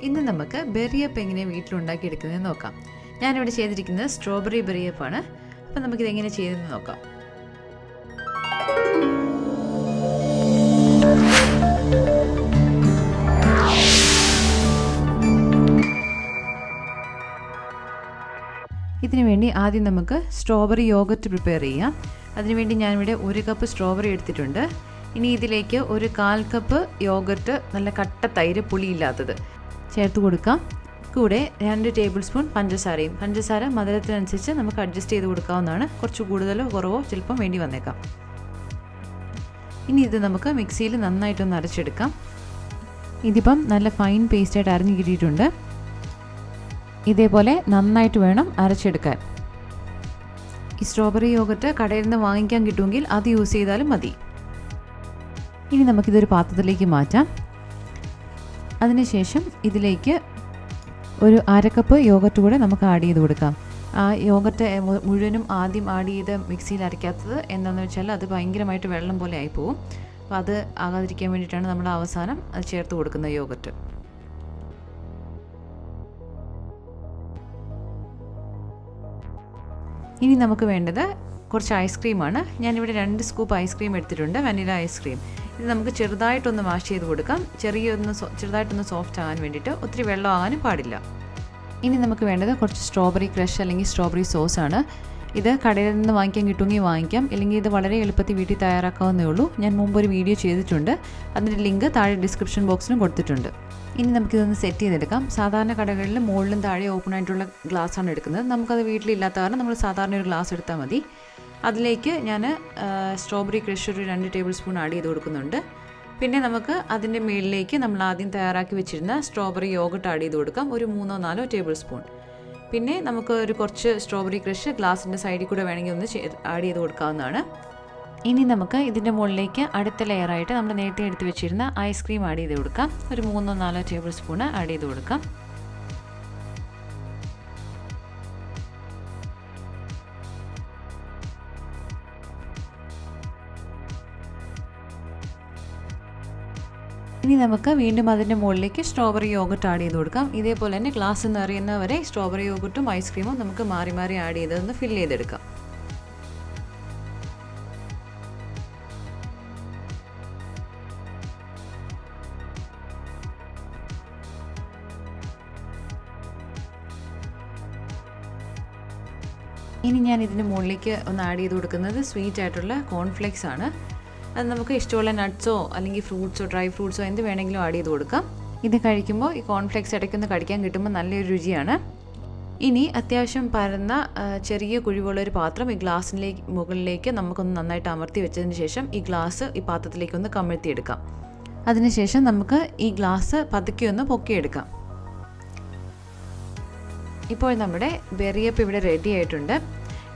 ഇന്ന് നമുക്ക് ബെറിയപ്പ് എങ്ങനെ വീട്ടിലുണ്ടാക്കിയെടുക്കുന്നതെന്ന് നോക്കാം. ഞാനിവിടെ ചെയ്തിരിക്കുന്നത് സ്ട്രോബെറി ബെറിയപ്പാണ്. അപ്പം നമുക്കിതെങ്ങനെ ചെയ്തെന്ന് നോക്കാം. ഇതിനു വേണ്ടി ആദ്യം നമുക്ക് സ്ട്രോബെറി യോഗർട്ട് പ്രിപ്പയർ ചെയ്യാം. അതിനുവേണ്ടി ഞാനിവിടെ 1 കപ്പ് സ്ട്രോബെറി എടുത്തിട്ടുണ്ട്. ഇനി ഇതിലേക്ക് ഒരു 1/4 കപ്പ് യോഗർട്ട്, നല്ല കട്ട തൈര്, പുളിയില്ലാത്തത് ചേർത്ത് കൊടുക്കാം. കൂടെ 2 ടേബിൾ സ്പൂൺ പഞ്ചസാരയും. പഞ്ചസാര മധുരത്തിനനുസരിച്ച് നമുക്ക് അഡ്ജസ്റ്റ് ചെയ്ത് കൊടുക്കാവുന്നതാണ്. കുറച്ച് കൂടുതലോ കുറവോ ചിലപ്പം വേണ്ടി വന്നേക്കാം. ഇനി ഇത് നമുക്ക് മിക്സിയിൽ നന്നായിട്ടൊന്ന് അരച്ചെടുക്കാം. ഇതിപ്പം നല്ല ഫൈൻ പേസ്റ്റായിട്ട് അരഞ്ഞു കിട്ടിയിട്ടുണ്ട്. ഇതേപോലെ നന്നായിട്ട് വേണം അരച്ചെടുക്കാൻ. ഈ സ്ട്രോബെറി യോഗർട്ട് കടയിൽ നിന്ന് വാങ്ങിക്കാൻ കിട്ടുമെങ്കിൽ അത് യൂസ് ചെയ്താലും മതി. ഇനി നമുക്കിതൊരു പാത്രത്തിലേക്ക് മാറ്റാം. അതിനുശേഷം ഇതിലേക്ക് ഒരു 1/2 കപ്പ് യോഗർട്ട് കൂടെ നമുക്ക് ആഡ് ചെയ്ത് കൊടുക്കാം. ആ യോഗർട്ട് മുഴുവനും ആദ്യം ആഡ് ചെയ്ത് മിക്സിയിൽ അരയ്ക്കാത്തത് എന്താണെന്ന് വെച്ചാൽ അത് ഭയങ്കരമായിട്ട് വെള്ളം പോലെ ആയിപ്പോവും. അപ്പോൾ അത് ആകാതിരിക്കാൻ വേണ്ടിയിട്ടാണ് നമ്മൾ അവസാനം അത് ചേർത്ത് കൊടുക്കുന്ന യോഗർട്ട്. ഇനി നമുക്ക് വേണ്ടത് കുറച്ച് ഐസ്ക്രീമാണ്. ഞാനിവിടെ 2 സ്കൂപ്പ് ഐസ്ക്രീം എടുത്തിട്ടുണ്ട്, വനില ഐസ്ക്രീം. ഇത് നമുക്ക് ചെറുതായിട്ടൊന്ന് വാഷ് ചെയ്ത് കൊടുക്കാം. ചെറുതായിട്ടൊന്ന് സോഫ്റ്റ് ആകാൻ വേണ്ടിയിട്ട്. ഒത്തിരി വെള്ളം ആകാനും പാടില്ല. ഇനി നമുക്ക് വേണ്ടത് കുറച്ച് സ്ട്രോബെറി ക്രഷ് അല്ലെങ്കിൽ സ്ട്രോബെറി സോസാണ്. ഇത് കടയിൽ നിന്ന് വാങ്ങിക്കാൻ കിട്ടുമെങ്കിൽ വാങ്ങിക്കാം, അല്ലെങ്കിൽ ഇത് വളരെ എളുപ്പത്തിൽ വീട്ടിൽ തയ്യാറാക്കാവുന്നേ ഉള്ളൂ. ഞാൻ മുമ്പ് ഒരു വീഡിയോ ചെയ്തിട്ടുണ്ട്, അതിൻ്റെ ലിങ്ക് താഴെ ഡിസ്ക്രിപ്ഷൻ ബോക്സിലും കൊടുത്തിട്ടുണ്ട്. ഇനി നമുക്കിതൊന്ന് സെറ്റ് ചെയ്തെടുക്കാം. സാധാരണ കടകളിൽ മുകളിലും താഴെ ഓപ്പൺ ആയിട്ടുള്ള ഗ്ലാസ്സാണ് എടുക്കുന്നത്. നമുക്കത് വീട്ടിലില്ലാത്ത കാരണം നമ്മൾ സാധാരണ ഒരു ഗ്ലാസ് എടുത്താൽ മതി. അതിലേക്ക് ഞാൻ സ്ട്രോബെറി ക്രഷ് ഒരു 2 ടേബിൾ സ്പൂൺ ആഡ് ചെയ്ത് കൊടുക്കുന്നുണ്ട്. പിന്നെ നമുക്ക് അതിൻ്റെ മുകളിലേക്ക് നമ്മൾ ആദ്യം തയ്യാറാക്കി വെച്ചിരുന്ന സ്ട്രോബെറി യോഗർട്ട് ആഡ് ചെയ്ത് കൊടുക്കാം, ഒരു 3-4 ടേബിൾ സ്പൂൺ. പിന്നെ നമുക്ക് ഒരു കുറച്ച് സ്ട്രോബെറി ക്രഷ് ഗ്ലാസിൻ്റെ സൈഡിൽ കൂടെ വേണമെങ്കിൽ ഒന്ന് ആഡ് ചെയ്ത് കൊടുക്കാവുന്നതാണ്. ഇനി നമുക്ക് ഇതിൻ്റെ മുകളിലേക്ക് അടുത്ത ലെയറായിട്ട് നമ്മൾ നേരത്തെ എടുത്ത് വെച്ചിരുന്ന ഐസ്ക്രീം ആഡ് ചെയ്ത് കൊടുക്കാം. ഒരു 3-4 ടേബിൾ സ്പൂൺ ആഡ് ചെയ്ത് കൊടുക്കാം. ഇനി നമുക്ക് വീണ്ടും അതിൻ്റെ മുകളിലേക്ക് സ്ട്രോബെറി യോഗർട്ട് ആഡ് ചെയ്ത് കൊടുക്കാം. ഇതേപോലെ തന്നെ ഗ്ലാസ് നിറയുന്നവരെ സ്ട്രോബെറി യോഗർട്ടും ഐസ്ക്രീമും നമുക്ക് മാറി മാറി ആഡ് ചെയ്തൊന്ന് ഫില്ല് ചെയ്തെടുക്കാം. ഇനി ഞാൻ ഇതിൻ്റെ മുകളിലേക്ക് ഒന്ന് ആഡ് ചെയ്ത് കൊടുക്കുന്നത് സ്വീറ്റ് ആയിട്ടുള്ള കോൺഫ്ലെക്സ് ആണ്. അത് നമുക്ക് ഇഷ്ടമുള്ള നട്ട്സോ അല്ലെങ്കിൽ ഫ്രൂട്ട്സോ, ഡ്രൈ ഫ്രൂട്ട്സോ എന്ത് വേണമെങ്കിലും ആഡ് ചെയ്ത് കൊടുക്കാം. ഇത് കഴിക്കുമ്പോൾ ഈ കോൺഫ്ലെക്സ് ഇടയ്ക്കൊന്ന് കടിക്കാൻ കിട്ടുമ്പോൾ നല്ലൊരു രുചിയാണ്. ഇനി അത്യാവശ്യം പരന്ന ചെറിയ കുഴിവുള്ളൊരു പാത്രം ഈ ഗ്ലാസ്സിലേക്ക് മുകളിലേക്ക് നമുക്കൊന്ന് നന്നായിട്ട് അമർത്തി വെച്ചതിന് ശേഷം ഈ ഗ്ലാസ് ഈ പാത്രത്തിലേക്കൊന്ന് കമഴ്ത്തിയെടുക്കാം. അതിനുശേഷം നമുക്ക് ഈ ഗ്ലാസ് പതുക്കെ ഒന്ന് പൊക്കിയെടുക്കാം. ഇപ്പോൾ നമ്മുടെ ബെറിയപ്പ് ഇവിടെ റെഡി ആയിട്ടുണ്ട്.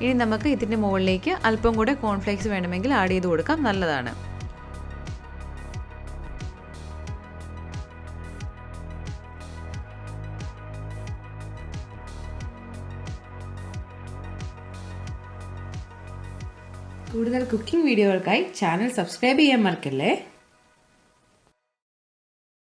ഇനി നമുക്ക് ഇതിൻ്റെ മുകളിലേക്ക് അല്പം കൂടെ കോൺഫ്ലെക്സ് വേണമെങ്കിൽ ആഡ് ചെയ്ത് കൊടുക്കാം, നല്ലതാണ്. കൂടുതൽ കുക്കിംഗ് വീഡിയോകൾക്കായി ചാനൽ സബ്സ്ക്രൈബ് ചെയ്യാൻ മറക്കല്ലേ.